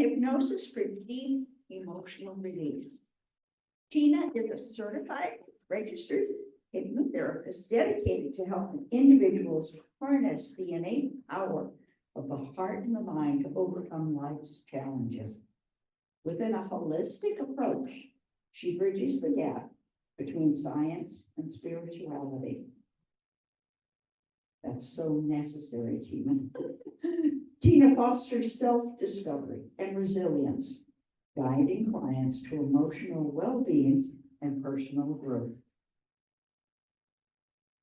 hypnosis for deep emotional release. Tina is a certified, registered hypnotherapist dedicated to helping individuals harness the innate power of the heart and the mind to overcome life's challenges. Within a holistic approach, she bridges the gap between science and spirituality. That's so necessary, Tina. Tina fosters self-discovery and resilience, guiding clients to emotional well-being and personal growth.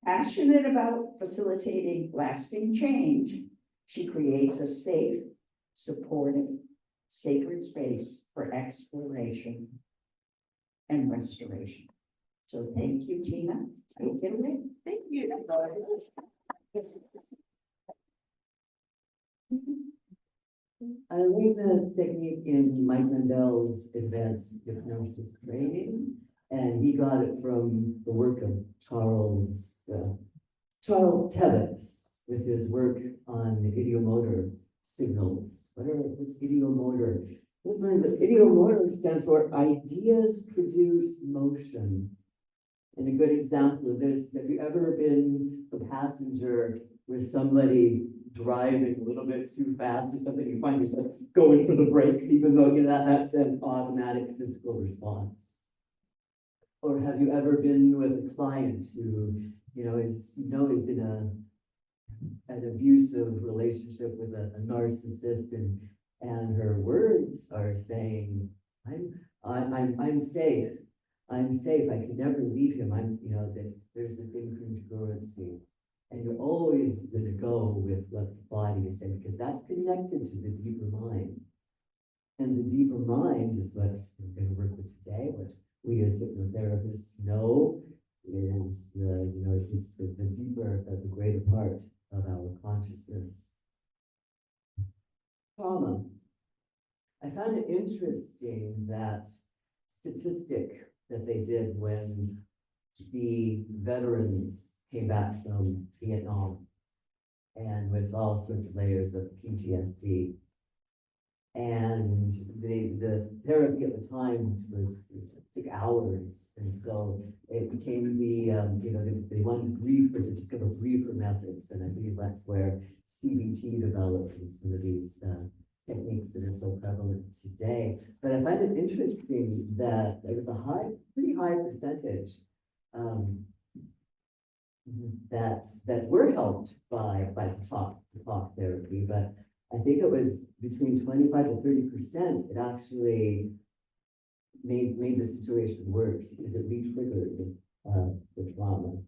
Passionate about facilitating lasting change, she creates a safe, supportive, sacred space for exploration and restoration. So thank you, Tina. Take it away. Thank you. I learned the technique in Mike Mandel's advanced hypnosis training, and he got it from the work of Charles Tebbets with his work on ideomotor signals. What's ideomotor? Let's learn that ideomotor stands for ideas produce motion. And a good example of this is, have you ever been a passenger with somebody driving a little bit too fast or something? You find yourself going for the brakes, even though that's an automatic physical response. Or have you ever been with a client who is in an abusive relationship with a narcissist, and her words are saying, I'm safe. I'm safe. I can never leave him. There's this incongruency. And you're always going to go with what the body is saying, because that's connected to the deeper mind. And the deeper mind is what we're going to work with today. What we as hypnotherapists know is, it's the deeper, the greater part of our consciousness. Trauma. I found it interesting that statistic that they did when the veterans came back from Vietnam and with all sorts of layers of PTSD. And the therapy at the time took hours. And so it became they wanted to discover briefer methods. And I believe that's where CBT developed and some of these techniques that are so prevalent today. But I find it interesting that there was a pretty high percentage that were helped by talk therapy, but I think it was between 25 to 30%. It actually made the situation worse because it re-triggered the trauma.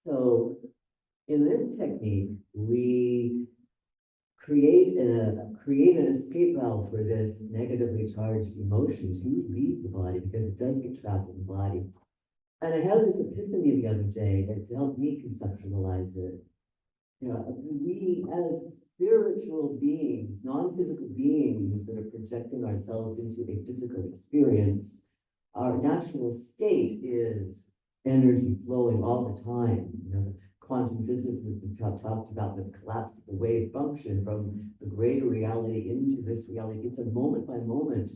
So in this technique, we create an escape valve for this negatively charged emotion to leave the body, because it does get trapped in the body. And I had this epiphany the other day that helped me conceptualize it. We as spiritual beings, non-physical beings that are projecting ourselves into a physical experience, our natural state is energy flowing all the time. Quantum physicists have talked about this collapsible wave function from the greater reality into this reality. It's a moment by moment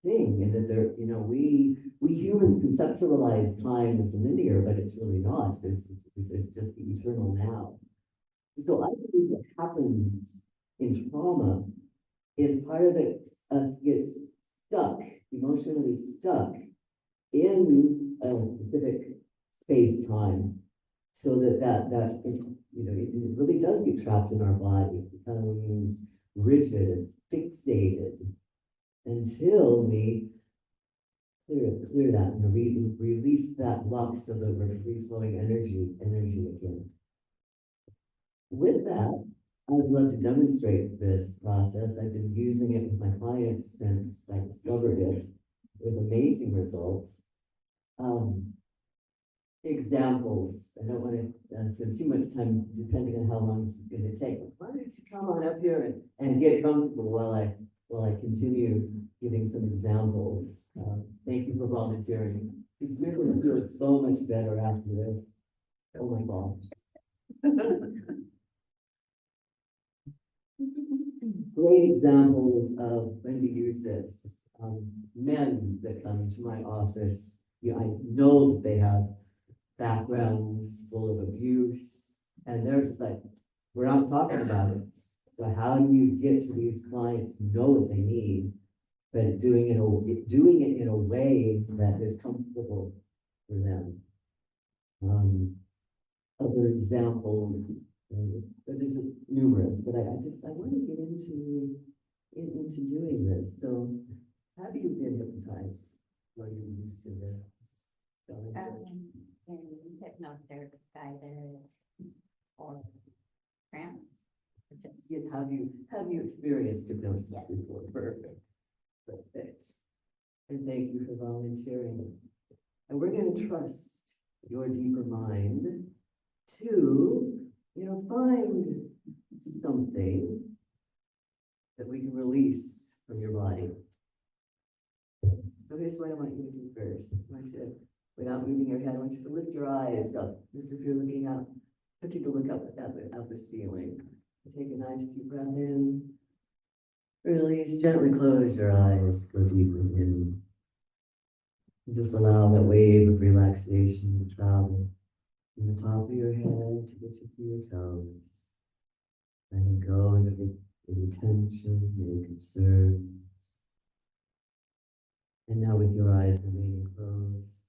thing, and that we humans conceptualize time as linear, but it's really not. There's just the eternal now. So I believe what happens in trauma is part of it, us gets stuck, emotionally stuck in a specific space-time, so that it really does get trapped in our body. It becomes rigid and fixated until we clear that and release that block so that we're free-flowing energy again. With that, I would love to demonstrate this process. I've been using it with my clients since I discovered it, with amazing results. Examples. I don't want to spend too much time depending on how long this is going to take. Why don't you come on up here and get comfortable while I continue giving some examples. Thank you for volunteering. It's going to feel so much better after this. Oh my gosh. Great examples of when to use this. Men that come to my office, yeah, I know that they have backgrounds full of abuse, and they're just like, we're not talking about it. So how do you get to these clients who know what they need, but doing it in a way that is comfortable for them? Other examples, but this is numerous, but I want to get into doing this. So have you been hypnotized? Are you used to this? In hypnotherapy either or trance. Have you experienced hypnosis Yes. before? Perfect. And thank you for volunteering. And we're going to trust your deeper mind to, find something that we can release from your body. So here's what I want you to do first. I want you to, without moving your head, I want you to lift your eyes up, as if you're looking up. I want you to look up at the ceiling. Take a nice deep breath in. Release, gently close your eyes, go deeper in. And just allow that wave of relaxation to travel from the top of your head to the tip of your toes. Letting go of any tension, any concerns. And now with your eyes remaining closed,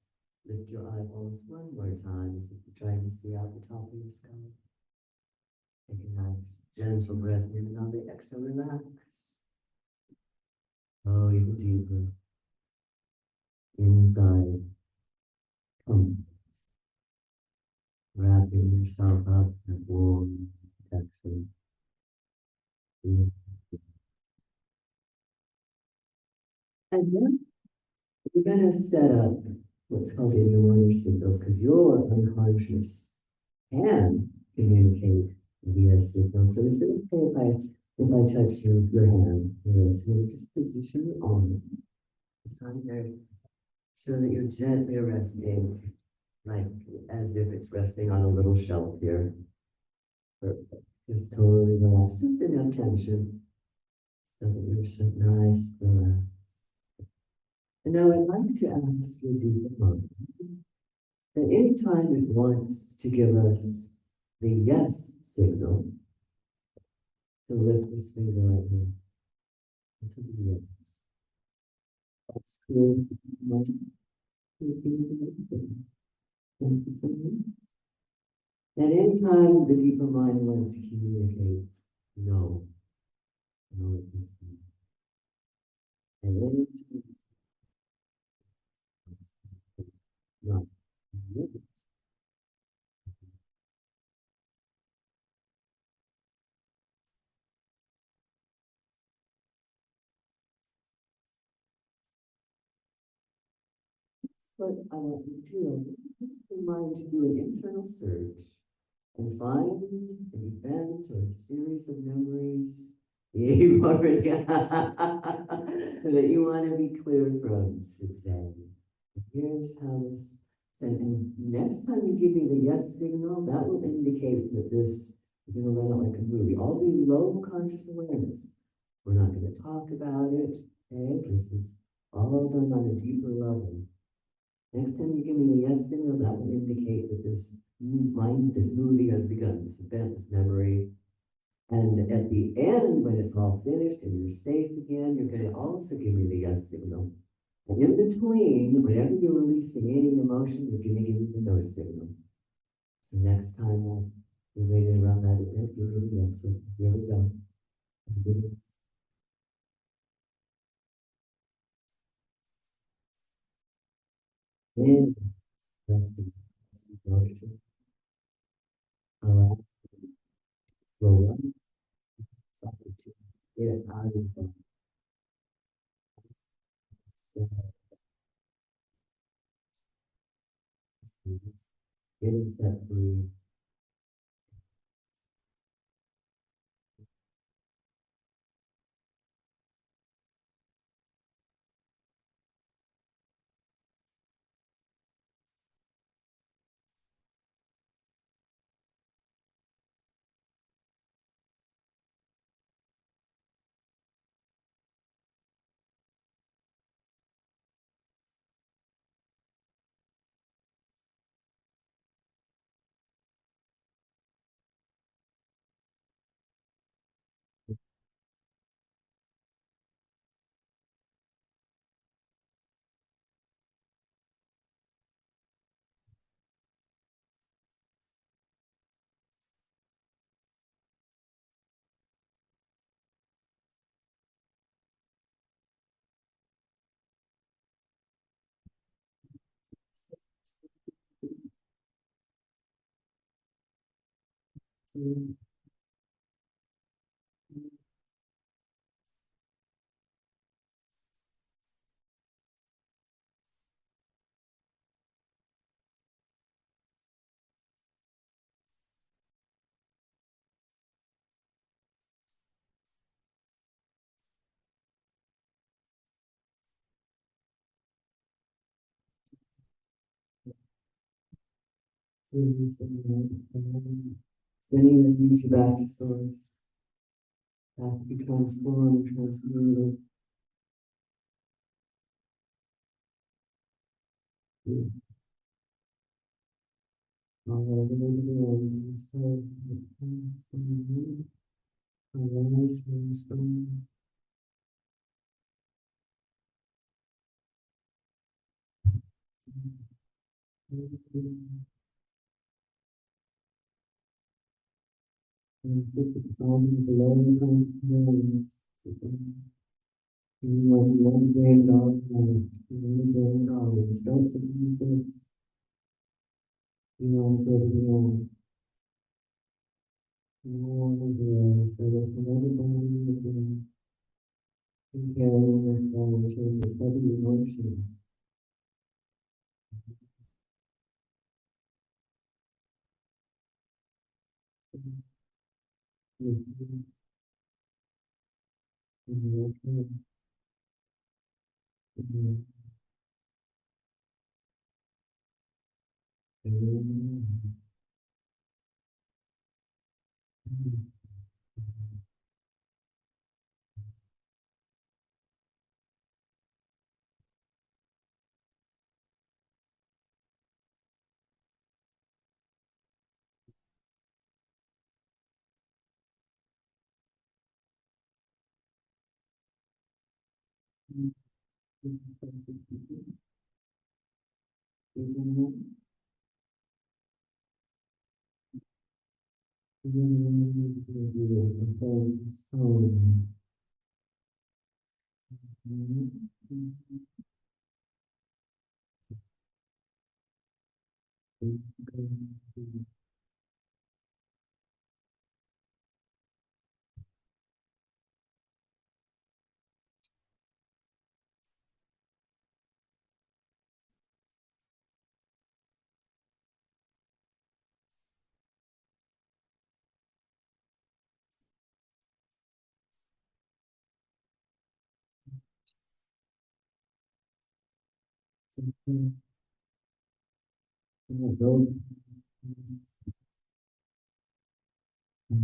lift your eyeballs one more time as if you're trying to see out the top of your skull. Take a nice gentle breath in, and on the exhale, relax. Oh, even deeper. Inside. Come. Wrapping yourself up in warm protection. And then we're going to set up what's called immunomotor signals, because your unconscious can communicate via signals. So is it okay if I touch your hand? So you just position your arm. It's on there so that you're gently resting, like as if it's resting on a little shelf here. Perfect. Just totally relaxed, just enough tension so that you're so nice, relaxed. And now I'd like to ask your deeper mind that anytime it wants to give us the yes signal, to lift this finger right here. This will be yes. That's cool. Please give me the yes signal. Thank you so much. And anytime the deeper mind wants to communicate, no. No at this time. And anytime no. That's what I want you to do. Your mind to do an internal search and find an event or a series of memories you already that you want to be clear from today. Here's how this, and next time you give me the yes signal, that will indicate that this, you're going to run it like a movie. All be low conscious awareness. We're not going to talk about it, okay? This is all done on a deeper level. Next time you give me the yes signal, that will indicate that this movie has begun, this event, this memory. And at the end, when it's all finished and you're safe again, you're going to also give me the yes signal. And in between, whenever you're releasing any emotion, you're going to give me the no signal. So next time you're ready to run that event, you're really yes. So here we go. And resting emotion. Allow flow up. Something to get it out of the body. So, getting set free. Sending the energy back to source, back to be transformed, transformative. All the way to the end. So it's transforming. Awareness transforming. And this is all below transforming. One brain dog, one brain dog. It starts with this. Beyond, beyond. So this everybody again, carrying this down to this heavy emotion.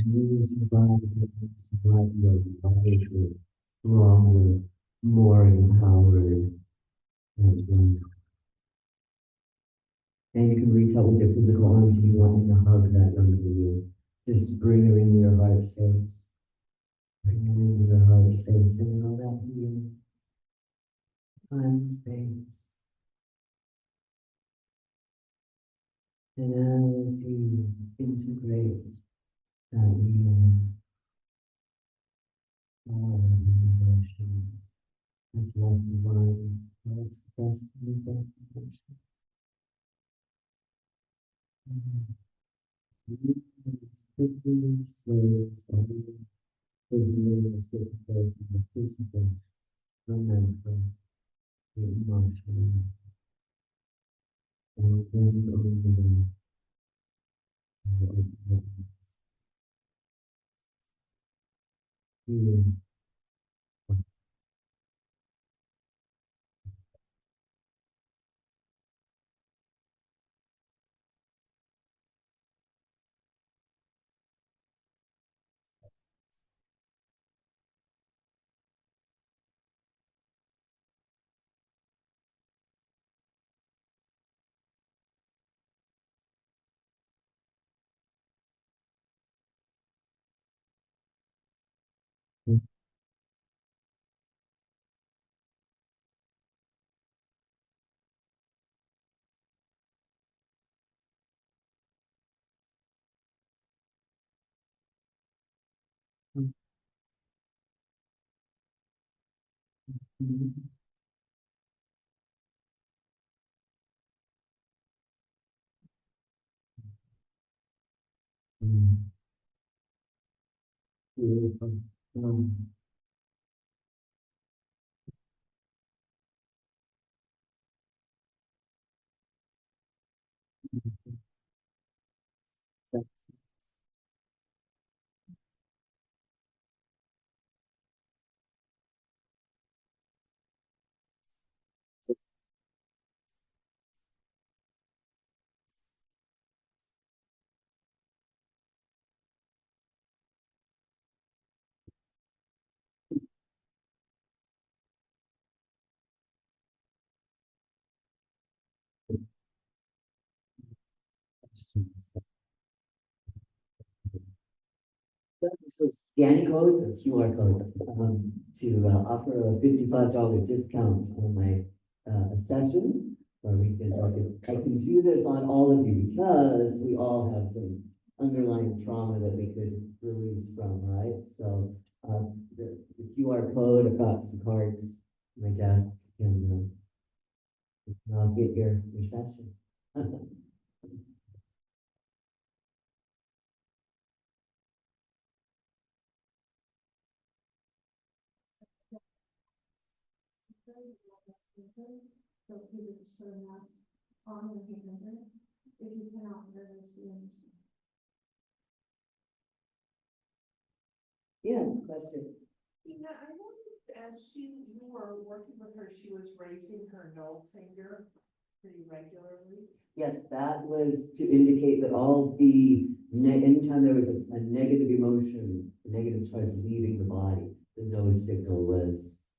You survive your life stronger, more empowered, and you can reach out with your physical arms if you want me to hug that number to you. Just bring her into your heart space. Bring her into your heart space and all that healing. Time space. And as you integrate that healing, all of the emotion, that's left divine, that's the best of the best emotion. It's quickly, slowly, slowly, the healing is taking place in the physical, the mental, the emotional, and then over the healing. Beautiful. That's so scanning code, the QR code, to offer a $55 discount on my session. Where we can, I can do this on all of you because we all have some underlying trauma that we could release from, right? So the QR code, I've got some cards on my desk, and I'll get your session. So he would just put a mask on when he entered. If you cannot wear this, you understand. Yeah, it's a question. Yeah, I noticed as you were working with her, she was raising her no finger pretty regularly. Yes, that was to indicate that all the, anytime there was a negative emotion, a negative charge leaving the body, the no signal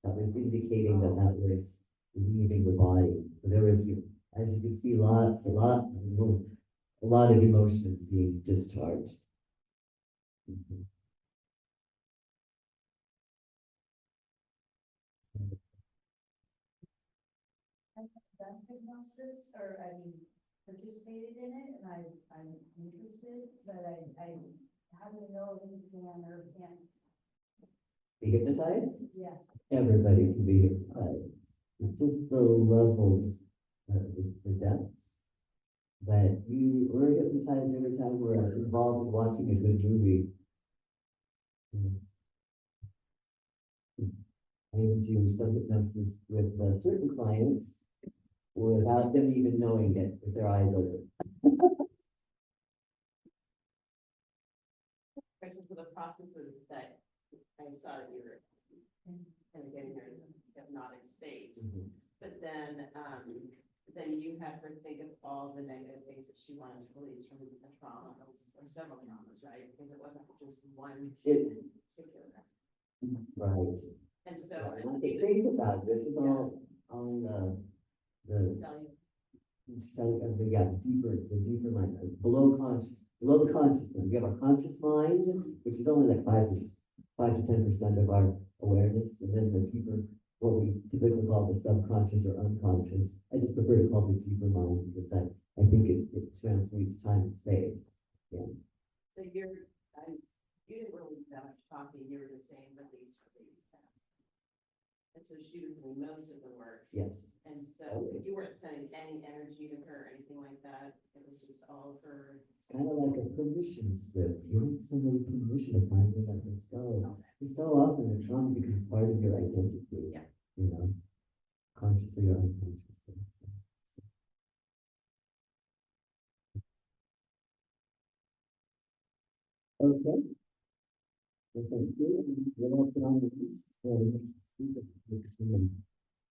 that was indicating that was leaving the body. So there was, as you can see, a lot of emotion being discharged. Mhm. Done hypnosis, or participated in it, and I'm interested, but I haven't know if you can or can't. Be hypnotized? Yes. Everybody can be hypnotized. It's just the levels, the depths. But we're hypnotized every time we're involved in watching a good movie. I even do some hypnosis with certain clients without them even knowing it, with their eyes open. Because of the processes that I saw that you were kind of getting her in a hypnotic state. But then you had her think of all the negative things that she wanted to release from the trauma or several traumas, right? Because it wasn't just one particular. Right. And so. Yeah, and I think about this is all on the Cellular. the deeper mind, below the conscious mind. We have our conscious mind, which is only like 5 to 10% of our awareness, and then the deeper, what we typically call the subconscious or unconscious. I just prefer to call it the deeper mind because I think it transmutes time and space. Yeah. So you didn't really do that much talking, you were just saying release. And so she was doing most of the work. Yes. And so you weren't sending any energy to her or anything like that. It was just all of her. Kind of like a permission slip, giving somebody permission to finally let this go. And so often the trauma becomes part of your identity. Yeah. You know, consciously or unconsciously. Okay. Well, thank you. We'll put on the list for the next speaker.